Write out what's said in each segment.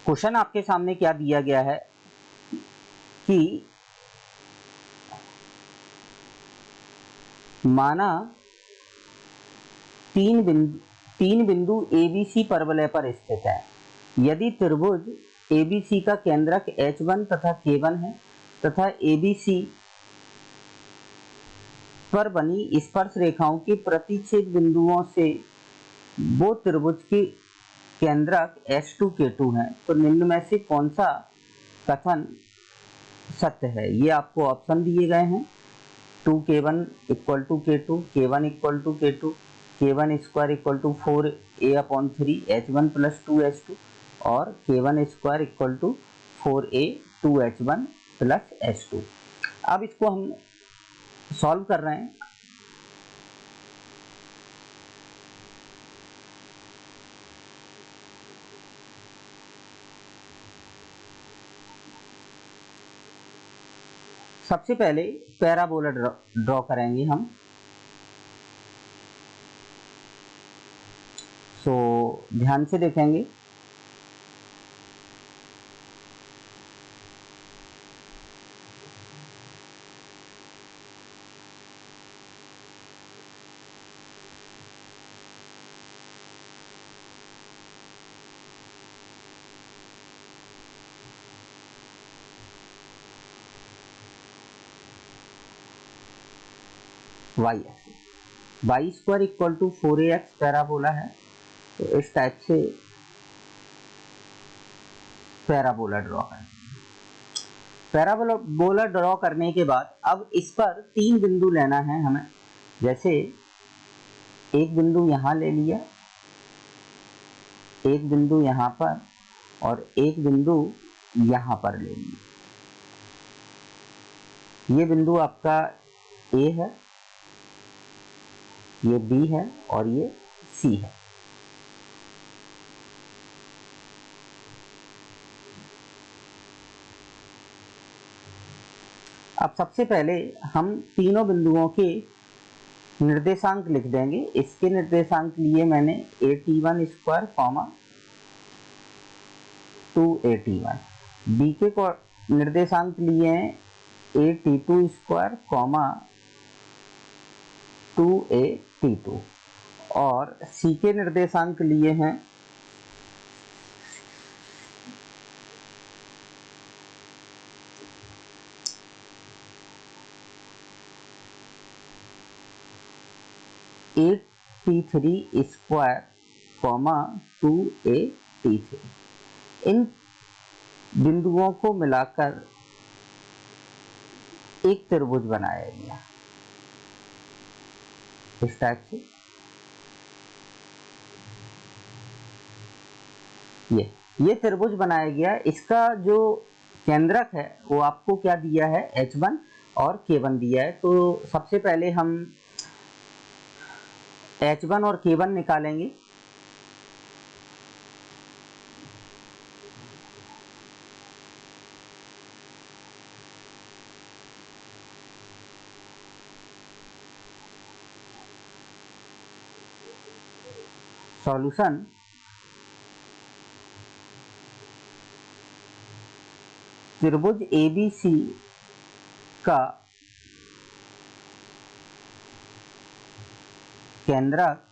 Question आपके सामने क्या दिया गया है कि माना तीन बिंदु ABC परवलय पर स्थित है। यदि त्रिभुज ABC का केंद्रक H1 तथा K1 है तथा ABC पर बनी स्पर्श रेखाओं के प्रतिच्छेद बिंदुओं से वो त्रिभुज के केंद्रक H2 K2 है, तो निम्न में से कौन सा कथन सत्य है? ये आपको ऑप्शन दिए गए हैं 2K1 equal to K2, K1 equal to K2, K1 square equal to 4A/3 H1 plus 2H2 और K1 square equal to 4A 2H1 plus H2। अब इसको हम सॉल्व कर रहे हैं। सबसे पहले पैराबोला ड्रॉ करेंगे हम। ध्यान से देखेंगे। y square equal to 4ax parabola है, तो इस टाइप से पैराबोला ड्रॉ करें। पैराबोला ड्रॉ करने के बाद अब इस पर 3 बिंदु लेना है हमें। जैसे एक बिंदु यहां ले लिया, एक बिंदु यहां पर और एक बिंदु यहां पर ले लिया। ये बिंदु आपका A है, ये B है और ये C है। अब सबसे पहले हम तीनों बिंदुओं के निर्देशांक लिख देंगे। इसके निर्देशांक लिए मैंने AT1 square comma 2AT1, B के निर्देशांक लिए हैं AT2 स्क्वायर कॉमा 2AT2 और C के निर्देशांक लिए हैं AT3 स्क्वायर कॉमा 2AT3। इन बिंदुओं को मिलाकर एक त्रिभुज बनाया गया इस टाइप से। ये त्रिभुज बनाया गया। इसका जो केंद्रक है वो आपको क्या दिया है? H1 और K1 दिया है। तो सबसे पहले हम H1 और K1 निकालेंगे। सॉल्यूशन त्रिभुज ABC का केंद्रक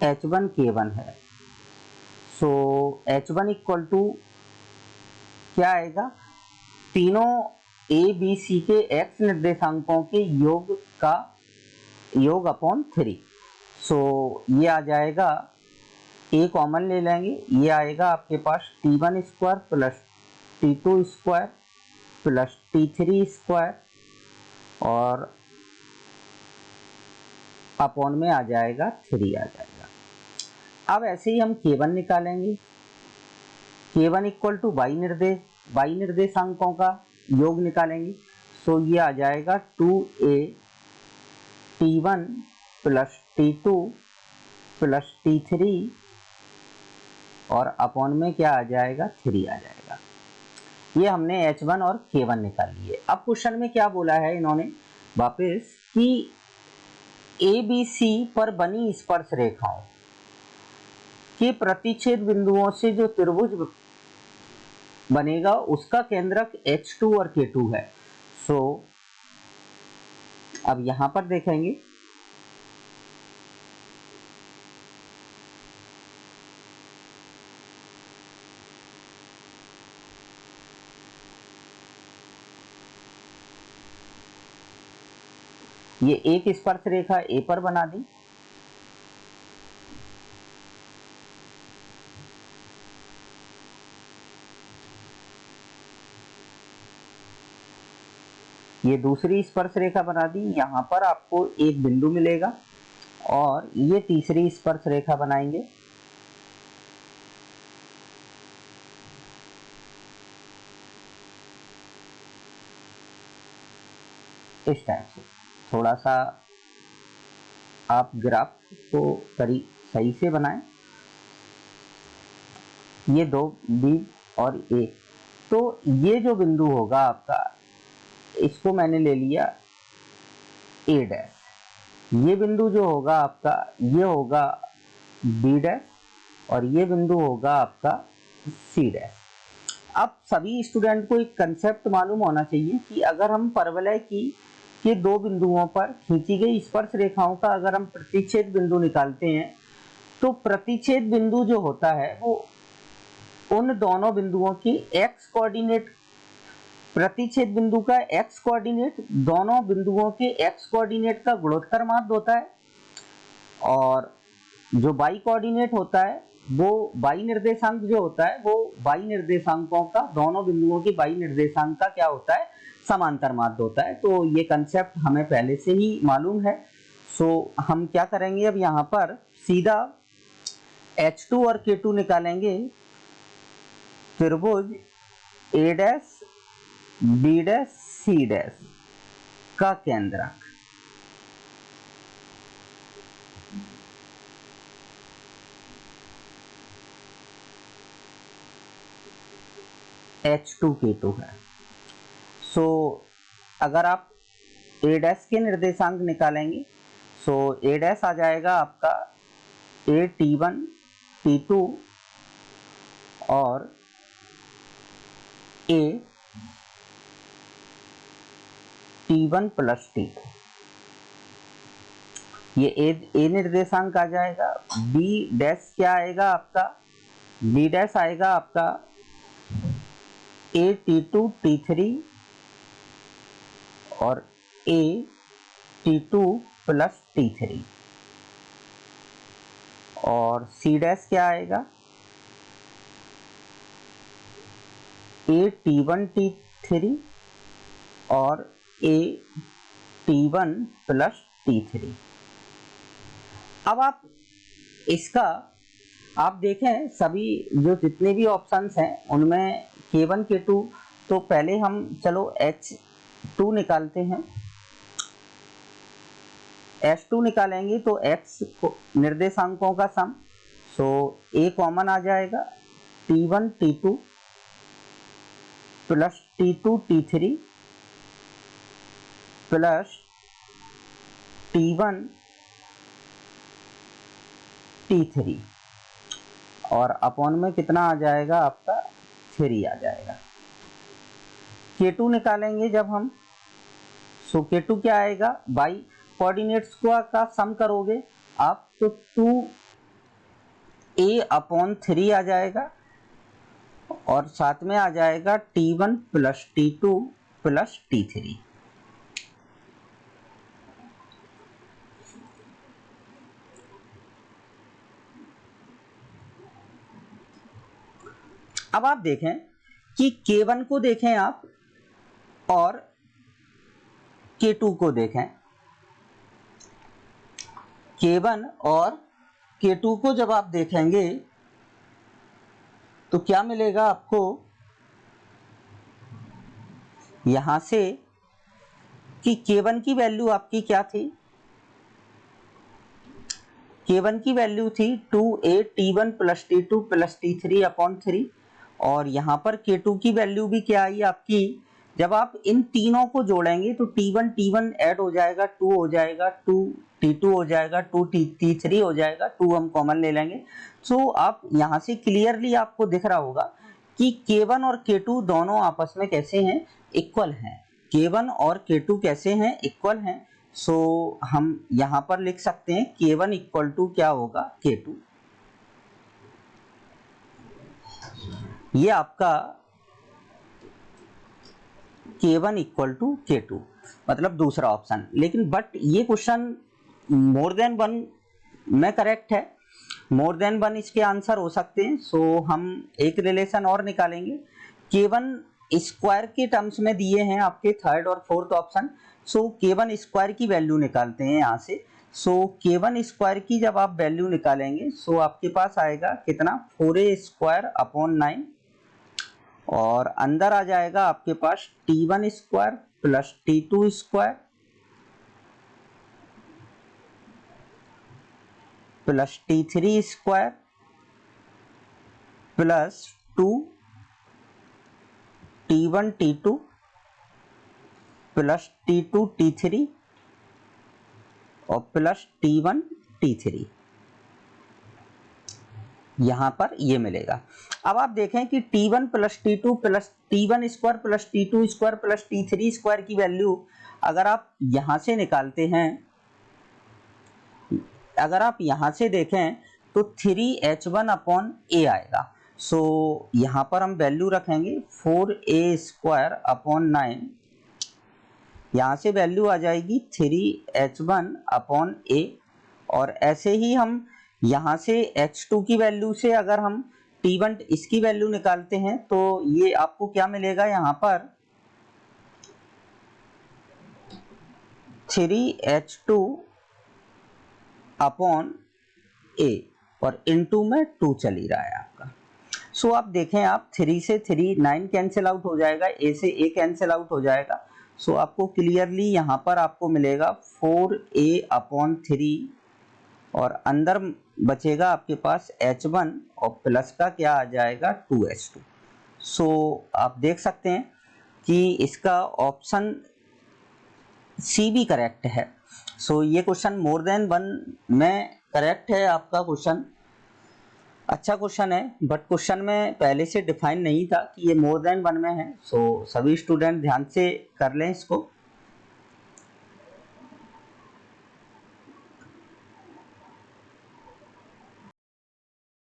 H1 K1 है। सो H1 इक्वल टू क्या आएगा? तीनों ABC के x निर्देशांकों के योग का योग अपॉन 3। सो ये आ जाएगा, A कॉमन ले लेंगे, ये आएगा आपके पास T1 square plus T2 square plus T3 square और अपॉन में आ जाएगा 3 आ जाएगा। अब ऐसे ही हम K1 निकालेंगे। K1 इक्वल टू y निर्देशांकों का योग निकालेंगे। सो ये आ जाएगा 2A T1 plus T2 plus T3 और अपॉन में क्या आ जाएगा? 3 आ जाएगा। ये हमने H1 और K1 निकाल लिए। अब क्वेश्चन में क्या बोला है इन्होंने वापस कि ABC पर बनी स्पर्श रेखाओं के प्रतिच्छेद बिंदुओं से जो त्रिभुज बनेगा उसका केंद्रक H2 और K2 है। सो अब यहां पर देखेंगे ये एक स्पर्श रेखा ए पर बना दी, ये दूसरी स्पर्श रेखा बना दी, यहां पर आपको एक बिंदु मिलेगा और ये तीसरी स्पर्श रेखा बनाएंगे। इस टाइप से थोड़ा सा आप ग्राफ को सही से बनाएं। ये दो बी और ए, तो ये जो बिंदु होगा आपका, इसको मैंने ले लिया ए डैश। ये बिंदु जो होगा आपका, ये होगा बी डैश और ये बिंदु होगा आपका सी डैश। अब सभी स्टूडेंट को एक कंसेप्ट मालूम होना चाहिए कि अगर हम परवलय की के दो बिंदुओं पर खींची गई स्पर्श रेखाओं का अगर हम प्रतिच्छेद बिंदु निकालते हैं तो प्रतिच्छेद बिंदु जो होता है वो उन दोनों बिंदुओं की एक्स कोऑर्डिनेट, प्रतिच्छेद बिंदु का एक्स कोऑर्डिनेट दोनों बिंदुओं के एक्स कोऑर्डिनेट का गुणोत्तर माध्य होता है और जो वाई कोऑर्डिनेट होता है वो वाई निर्देशांक जो होता है वो वाई निर्देशांकों का, दोनों बिंदुओं की वाई निर्देशांक का क्या होता है, समांतर माध्य होता है। तो ये कंसेप्ट हमें पहले से ही मालूम है। सो हम क्या करेंगे, अब यहाँ पर सीधा H2 और K2 निकालेंगे। त्रिभुज A dash B dash C dash का केंद्रक H2K2 है। सो अगर आप ए डैश के निर्देशांक निकालेंगे सो ए डैश आ जाएगा आपका ए T1 T2 और ए T1 प्लस T2। ये ए निर्देशांक आ जाएगा। बी डैश क्या आएगा आपका, बी डैश आएगा आपका ए T2 T3 और ए T2 प्लस T3 और सी डैश क्या आएगा, ए T1 T3 और ए T1 प्लस T3। अब आप इसका आप देखें सभी जो जितने भी ऑप्शंस हैं उनमें K1 K2, तो पहले हम चलो H2 निकालते हैं। H2 निकालेंगे तो X निर्देशांकों का सम, सो A कॉमन आ जाएगा T1 T2 plus T2 T3 plus T1 T3 और अपॉन में कितना आ जाएगा आपका 3 आ जाएगा। K2 निकालेंगे जब हम, सो K2 क्या आएगा, बाई कोऑर्डिनेट्स का सम करोगे आप तो 2a अपॉन 3 आ जाएगा और साथ में आ जाएगा T1 plus T2 plus T3। अब आप देखें कि K1 को देखें आप और K2 को देखें। K1 और K2 को जब आप देखेंगे तो क्या मिलेगा आपको, यहां से कि K1 की वैल्यू आपकी क्या थी, K1 की वैल्यू थी 2a T1 plus T2 plus T3 upon 3 और यहां पर K2 की वैल्यू भी क्या आई आपकी जब आप इन तीनों को जोड़ेंगे तो T1 T1 ऐड हो जाएगा, 2 हो जाएगा, 2 T2 हो जाएगा, 2 T3 हो जाएगा, 2 हम कॉमन ले लेंगे। सो आप यहाँ से क्लियरली आपको दिख रहा होगा कि K1 और K2 दोनों आपस में कैसे हैं, इक्वल हैं। K1 और K2 कैसे हैं, इक्वल हैं। सो हम यहाँ पर लिख सकते हैं K1 इक्वल टू क्या होगा, K2। ये आपका K1 इक्वल टू K2 मतलब दूसरा ऑप्शन। लेकिन बट ये क्वेश्चन मोर देन वन में करेक्ट है, मोर देन वन इसके आंसर हो सकते हैं। सो हम एक रिलेशन और निकालेंगे, K1 स्क्वायर के टर्म्स में दिए हैं आपके थर्ड और फोर्थ ऑप्शन। सो K1 स्क्वायर की वैल्यू निकालते हैं यहाँ से। सो K1 स्क्वायर की जब आप वैल्यू निकालेंगे सो आपके पास आएगा कितना, 4a स्क्वायर अपॉन 9, और अंदर आ जाएगा आपके पास T1 square plus T2 square plus T3 square plus 2 T1 T2 plus T2 T3 और प्लस T1 T3, यहां पर ये मिलेगा। अब आप देखें कि T1 plus T2 plus T1 square plus T2 square plus T3 square की वैल्यू अगर आप यहां से निकालते हैं, अगर आप यहां से देखें तो 3h1 अपॉन a आएगा। सो यहां पर हम वैल्यू रखेंगे 4a स्क्वायर अपॉन 9, यहां से वैल्यू आ जाएगी 3h1 अपॉन a, और ऐसे ही हम यहां से h2 की वैल्यू से अगर हम T1 इसकी वैल्यू निकालते हैं तो ये आपको क्या मिलेगा, यहां पर 3h2 अपॉन a और इनटू में 2 चल ही रहा है आपका। सो आप देखें, आप 3 से 3 9 कैंसिल आउट हो जाएगा, a से a कैंसिल आउट हो जाएगा। सो आपको क्लियरली यहाँ पर आपको मिलेगा 4a अपॉन 3 और अंदर बचेगा आपके पास h1 और प्लस का क्या आ जाएगा 2h2। सो आप देख सकते हैं कि इसका ऑप्शन सी भी करेक्ट है। सो ये क्वेश्चन मोर देन वन में करेक्ट है आपका क्वेश्चन, अच्छा क्वेश्चन है, बट क्वेश्चन में पहले से डिफाइन नहीं था कि ये मोर देन वन में है। सो सभी स्टूडेंट ध्यान से कर लें इसको।